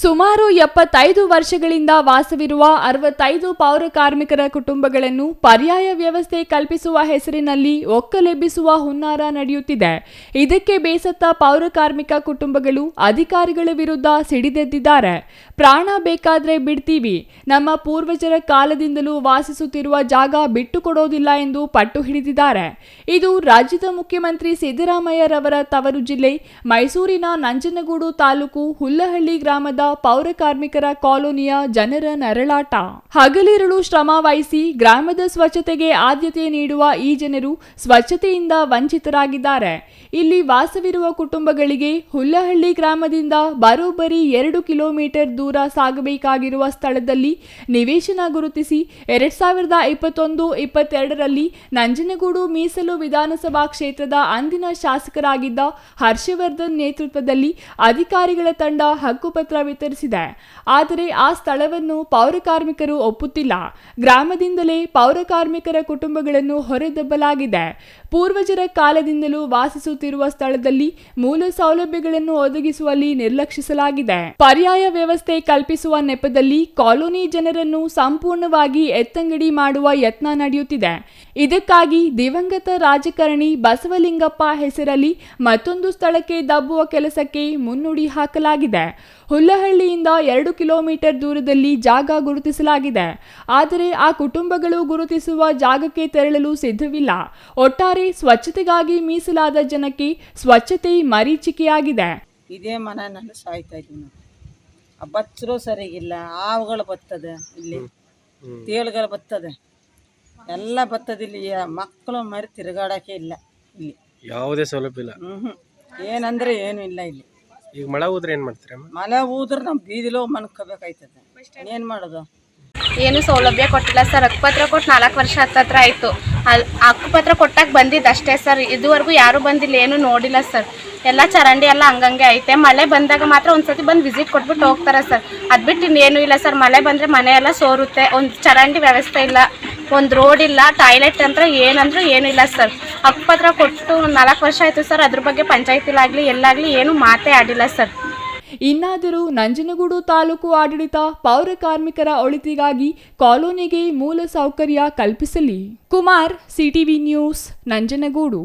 ಸುಮಾರು 75 ವರ್ಷಗಳಿಂದ ವಾಸವಿರುವ 65 ಪೌರ ಕಾರ್ಮಿಕರ ಕುಟುಂಬಗಳನ್ನು ಪರ್ಯಾಯ ವ್ಯವಸ್ಥೆ ಕಲ್ಪಿಸುವ ಹೆಸರಿನಲ್ಲಿ ಒಕ್ಕಲೆಬ್ಬಿಸುವ ಹುನ್ನಾರ ನಡೆಯುತ್ತಿದೆ. ಇದಕ್ಕೆ ಬೇಸತ್ತ ಪೌರ ಕಾರ್ಮಿಕ ಕುಟುಂಬಗಳು ಅಧಿಕಾರಿಗಳ ವಿರುದ್ಧ ಸಿಡಿದೆದ್ದಿದ್ದಾರೆ. ಪ್ರಾಣ ಬೇಕಾದ್ರೆ ಬಿಡ್ತೀವಿ, ನಮ್ಮ ಪೂರ್ವಜರ ಕಾಲದಿಂದಲೂ ವಾಸಿಸುತ್ತಿರುವ ಜಾಗ ಬಿಟ್ಟು ಕೊಡೋದಿಲ್ಲ ಎಂದು ಪಟ್ಟು ಹಿಡಿದಿದ್ದಾರೆ. ಇದು ರಾಜ್ಯದ ಮುಖ್ಯಮಂತ್ರಿ ಸಿದ್ದರಾಮಯ್ಯರವರ ತವರು ಜಿಲ್ಲೆ ಮೈಸೂರಿನ ನಂಜನಗೂಡು ತಾಲೂಕು ಹುಲ್ಲಹಳ್ಳಿ ಗ್ರಾಮದ ಪೌರ ಕಾರ್ಮಿಕರ ಕಾಲೋನಿಯ ಜನರ ನರಳಾಟ. ಹಗಲಿರುಳು ಶ್ರಮ ವಹಿಸಿ ಗ್ರಾಮದ ಸ್ವಚ್ಛತೆಗೆ ಆದ್ಯತೆ ನೀಡುವ ಈ ಜನರು ಸ್ವಚ್ಛತೆಯಿಂದ ವಂಚಿತರಾಗಿದ್ದಾರೆ. ಇಲ್ಲಿ ವಾಸವಿರುವ ಕುಟುಂಬಗಳಿಗೆ ಹುಲ್ಲಹಳ್ಳಿ ಗ್ರಾಮದಿಂದ ಬರೋಬ್ಬರಿ 2 ಕಿಲೋಮೀಟರ್ ದೂರ ಸಾಗಬೇಕಾಗಿರುವ ಸ್ಥಳದಲ್ಲಿ ನಿವೇಶನ ಗುರುತಿಸಿ 2021-22ರಲ್ಲಿ ನಂಜನಗೂಡು ಮೀಸಲು ವಿಧಾನಸಭಾ ಕ್ಷೇತ್ರದ ಅಂದಿನ ಶಾಸಕರಾಗಿದ್ದ ಹರ್ಷವರ್ಧನ್ ನೇತೃತ್ವದಲ್ಲಿ ಅಧಿಕಾರಿಗಳ ತಂಡ ಹಕ್ಕುಪತ್ರ ವಿತರಿಸಿದೆ. ಆದರೆ ಆ ಸ್ಥಳವನ್ನು ಪೌರ ಕಾರ್ಮಿಕರು ಒಪ್ಪುತ್ತಿಲ್ಲ. ಗ್ರಾಮದಿಂದಲೇ ಪೌರ ಕಾರ್ಮಿಕರ ಕುಟುಂಬಗಳನ್ನು ಹೊರದಬ್ಬಲಾಗಿದೆ. ಪೂರ್ವಜರ ಕಾಲದಿಂದಲೂ ವಾಸಿಸುತ್ತಿರುವ ಸ್ಥಳದಲ್ಲಿ ಮೂಲ ಸೌಲಭ್ಯಗಳನ್ನು ಒದಗಿಸುವಲ್ಲಿ ನಿರ್ಲಕ್ಷಿಸಲಾಗಿದೆ. ಪರ್ಯಾಯ ವ್ಯವಸ್ಥೆ ಕಲ್ಪಿಸುವ ನೆಪದಲ್ಲಿ ಕಾಲೋನಿ ಜನರನ್ನು ಸಂಪೂರ್ಣವಾಗಿ ಎತ್ತಂಗಡಿ ಮಾಡುವ ಯತ್ನ ನಡೆಯುತ್ತಿದೆ. ಇದಕ್ಕಾಗಿ ದಿವಂಗತ ರಾಜಕಾರಣಿ ಬಸವಲಿಂಗಪ್ಪ ಹೆಸರಲ್ಲಿ ಮತ್ತೊಂದು ಸ್ಥಳಕ್ಕೆ ದಬ್ಬುವ ಕೆಲಸಕ್ಕೆ ಮುನ್ನುಡಿ ಹಾಕಲಾಗಿದೆ. ಹುಲ್ಲಹಳ್ಳಿಯಿಂದ 2 ಕಿಲೋಮೀಟರ್ ದೂರದಲ್ಲಿ ಜಾಗ ಗುರುತಿಸಲಾಗಿದೆ. ಆದರೆ ಆ ಕುಟುಂಬಗಳು ಗುರುತಿಸುವ ಜಾಗಕ್ಕೆ ತೆರಳಲು ಸಿದ್ಧವಿಲ್ಲ. ಒಟ್ಟಾರೆ ಸ್ವಚ್ಛತೆಗಾಗಿ ಮೀಸಲಾದ ಜನಕ್ಕೆ ಸ್ವಚ್ಛತೆ ಮರೀಚಿಕೆಯಾಗಿದೆ. ಇದೇ ಮನೆಯಲ್ಲಿ ಸಾಯ್ತಾ ಇದ್ದೀವಿ ನಾವು. ಆ ಬಚ್ಚರು ಸರಿಗಿಲ್ಲ, ಹಾವುಗಳು ಬರ್ತದೆ, ಇಲ್ಲಿ ತೇಳುಗಳು ಬರ್ತದೆ, ಎಲ್ಲ ಬರ್ತದೆ. ಇಲ್ಲಿ ಮಕ್ಕಳು ಮರಿ ತಿರುಗಾಡಕ್ಕೆ ಇಲ್ಲ. ಇಲ್ಲಿ ಯಾವುದೇ ಸೌಲಭ್ಯ ಇಲ್ಲ. ಏನಂದ್ರೆ ಏನು ಇಲ್ಲ ಇಲ್ಲಿ. ಈಗ ಮಳೆ ಹೋದ್ರೆ ಏನ್ ಮಾಡ್ತೀರಾ? ಮಳೆ ಹೋದ್ರೆ ನಮ್ಮ ಬೀದಿಲೋ ಮನ್ಕೋಬೇಕಾಯ್ತದೆ. ಏನು ಮಾಡೋದು? ಏನು ಸೌಲಭ್ಯ ಕೊಟ್ಟಿಲ್ಲ ಸರ್. ಹಕ್ಕುಪತ್ರ ಕೊಟ್ಟು 4 ವರ್ಷ ಹತ್ತತ್ರ ಆಯಿತು. ಹಕ್ಕುಪತ್ರ ಕೊಟ್ಟಾಗ ಬಂದಿದ್ದು ಅಷ್ಟೇ ಸರ್. ಇದುವರೆಗೂ ಯಾರೂ ಬಂದಿಲ್ಲ, ಏನೂ ನೋಡಿಲ್ಲ ಸರ್. ಎಲ್ಲ ಚರಂಡಿ ಎಲ್ಲ ಹಂಗಂಗೆ ಐತೆ. ಮಳೆ ಬಂದಾಗ ಮಾತ್ರ ಒಂದ್ಸತಿ ಬಂದು ವಿಸಿಟ್ ಕೊಟ್ಬಿಟ್ಟು ಹೋಗ್ತಾರೆ ಸರ್. ಅದು ಬಿಟ್ಟು ಇನ್ನೇನು ಇಲ್ಲ ಸರ್. ಮಳೆ ಬಂದರೆ ಮನೆ ಎಲ್ಲ ಸೋರುತ್ತೆ. ಒಂದು ಚರಂಡಿ ವ್ಯವಸ್ಥೆ ಇಲ್ಲ, ಒಂದು ರೋಡ್ ಇಲ್ಲ, ಟಾಯ್ಲೆಟ್ ಅಂತ ಏನಂದ್ರೂ ಏನಿಲ್ಲ ಸರ್. ಹಕ್ಕುಪತ್ರ ಕೊಟ್ಟು 4 ವರ್ಷ ಆಯಿತು ಸರ್. ಅದ್ರ ಬಗ್ಗೆ ಪಂಚಾಯತಿಲಾಗಲಿ ಎಲ್ಲಾಗಲಿ ಏನು ಮಾತೇ ಆಡಿಲ್ಲ ಸರ್. ಇನ್ನಾದರೂ ನಂಜನಗೂಡು ತಾಲೂಕು ಆಡಳಿತ ಪೌರ ಕಾರ್ಮಿಕರ ಒಳಿತಿಗಾಗಿ ಕಾಲೋನಿಗೆ ಮೂಲ ಸೌಕರ್ಯ ಕಲ್ಪಿಸಲಿ. Kumar, CTV news, Nanjangud.